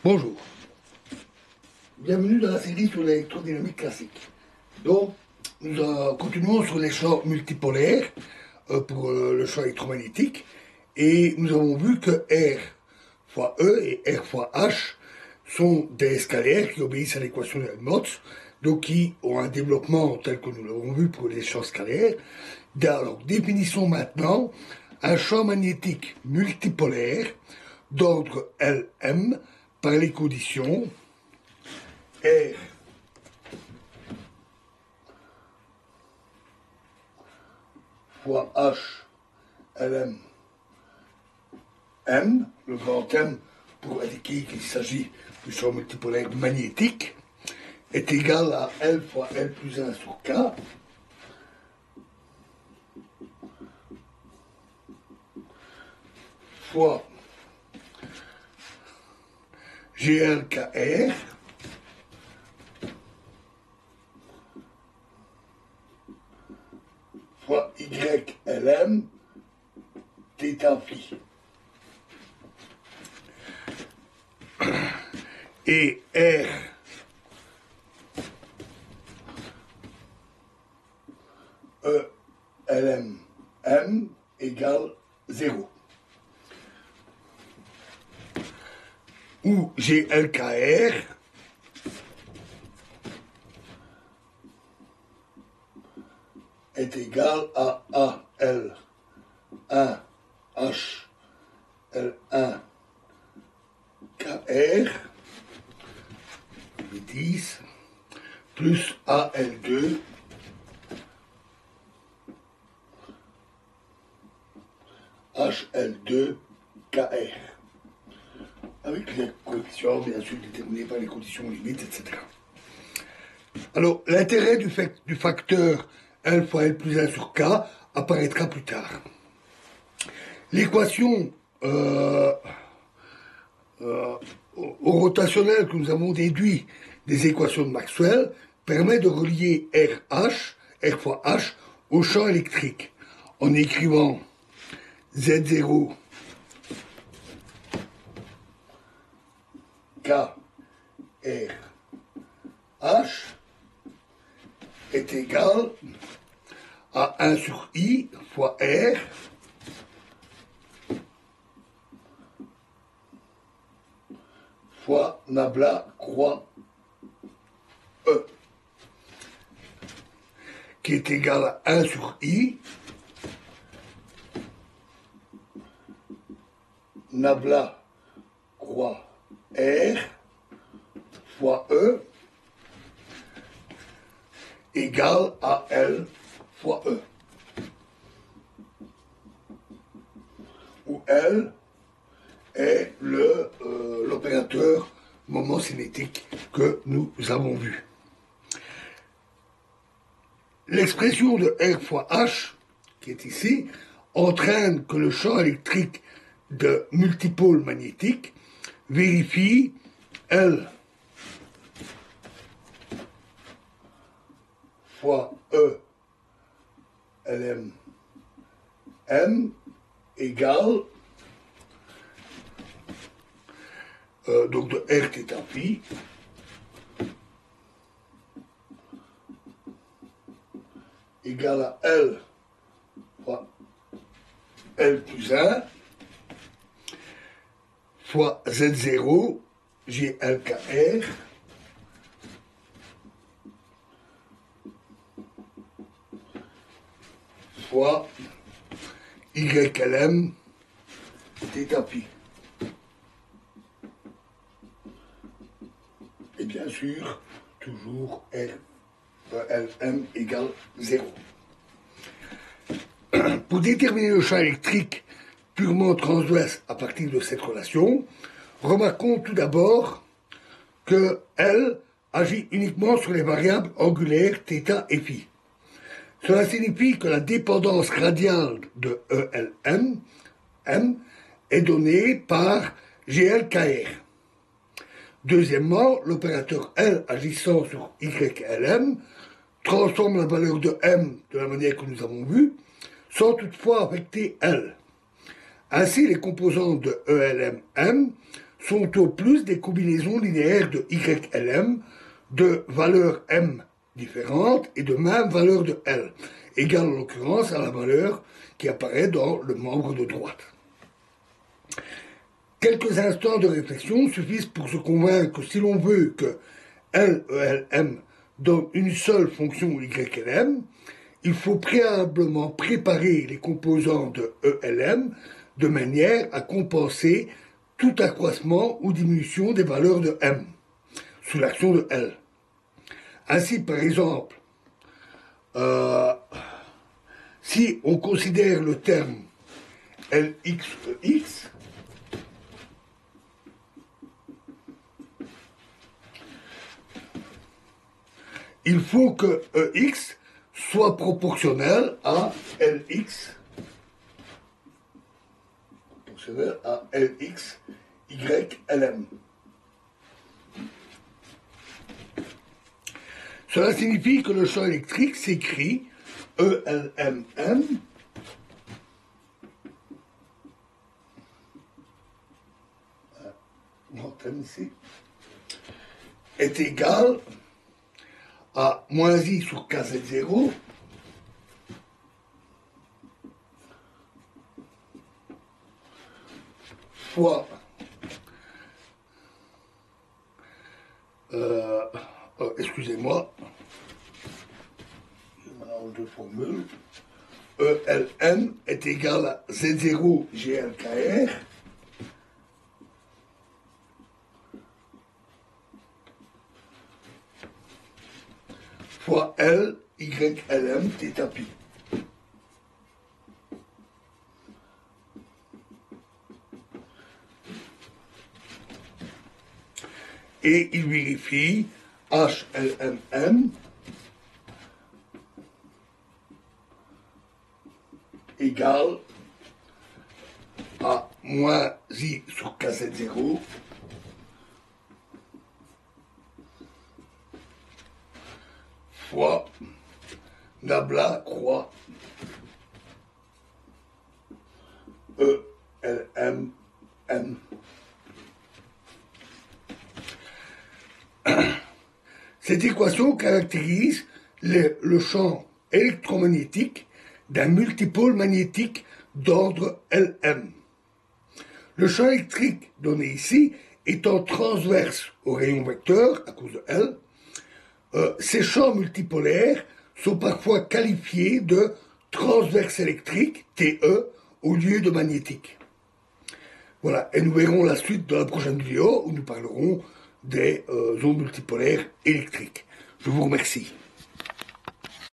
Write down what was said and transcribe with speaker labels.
Speaker 1: Bonjour, bienvenue dans la série sur l'électrodynamique classique. Donc, nous continuons sur les champs multipolaires pour le champ électromagnétique et nous avons vu que R fois E et R fois H sont des scalaires qui obéissent à l'équation de Helmholtz, donc qui ont un développement tel que nous l'avons vu pour les champs scalaires. Alors, définissons maintenant un champ magnétique multipolaire d'ordre Lm par les conditions R fois H Lm M, le grand M pour indiquer qu'il s'agit du champ multipolaire magnétique, est égal à L fois L plus 1 sur K fois GLKR fois YLM θ phi. Et R E LM M égale 0. Où GLKR est égal à AL 1 H L1 KR 10 plus AL2 HL2 KR avec les conditions bien sûr déterminées par les conditions limites, etc. Alors l'intérêt du facteur L fois L plus 1 sur K apparaîtra plus tard. L'équation au rotationnel que nous avons déduit des équations de Maxwell permet de relier R fois H, au champ électrique en écrivant Z0 K R H est égal à 1 sur I fois R fois nabla croix E, qui est égal à 1 sur I nabla croix R fois E égale à L fois E, où L est l'opérateur moment cinétique que nous avons vu. L'expression de R fois H, qui est ici, entraîne que le champ électrique de multipôle magnétique vérifie L fois E LM M égale donc de R θ phi égale à L fois L plus 1 fois Z0 GLKR fois YLM θ phi. Et bien sûr, toujours LM égale 0. Pour déterminer le champ électrique purement transverse à partir de cette relation, remarquons tout d'abord que L agit uniquement sur les variables angulaires θ et phi. Cela signifie que la dépendance radiale de ELM M est donnée par GLKR. Deuxièmement, l'opérateur L agissant sur YLM transforme la valeur de M de la manière que nous avons vu, sans toutefois affecter L. Ainsi, les composantes de ELM-M sont au plus des combinaisons linéaires de YLM de valeurs M différentes et de même valeur de L, égale en l'occurrence à la valeur qui apparaît dans le membre de droite. Quelques instants de réflexion suffisent pour se convaincre que si l'on veut que LELM donne une seule fonction YLM, il faut préalablement préparer les composants de ELM de manière à compenser tout accroissement ou diminution des valeurs de M sous l'action de L. Ainsi, par exemple, si on considère le terme LXEX, il faut que EX soit proportionnel à LX, proportionnel à LX, YLM. Cela signifie que le champ électrique s'écrit ELMM ici, est égal à moins I sur KZ0 fois excusez-moi, deux formules. ELM est égal à Z0 GLKR fois L YLM θ pi. Et il vérifie HLMM égale à moins I sur KZ0 fois nabla croix ELMM. Cette équation caractérise le champ électromagnétique d'un multipôle magnétique d'ordre Lm. Le champ électrique donné ici étant transverse au rayon vecteur à cause de L, ces champs multipolaires sont parfois qualifiés de transverse électrique, TE, au lieu de magnétique. Voilà, et nous verrons la suite dans la prochaine vidéo où nous parlerons des ondes multipolaires électriques. Je vous remercie.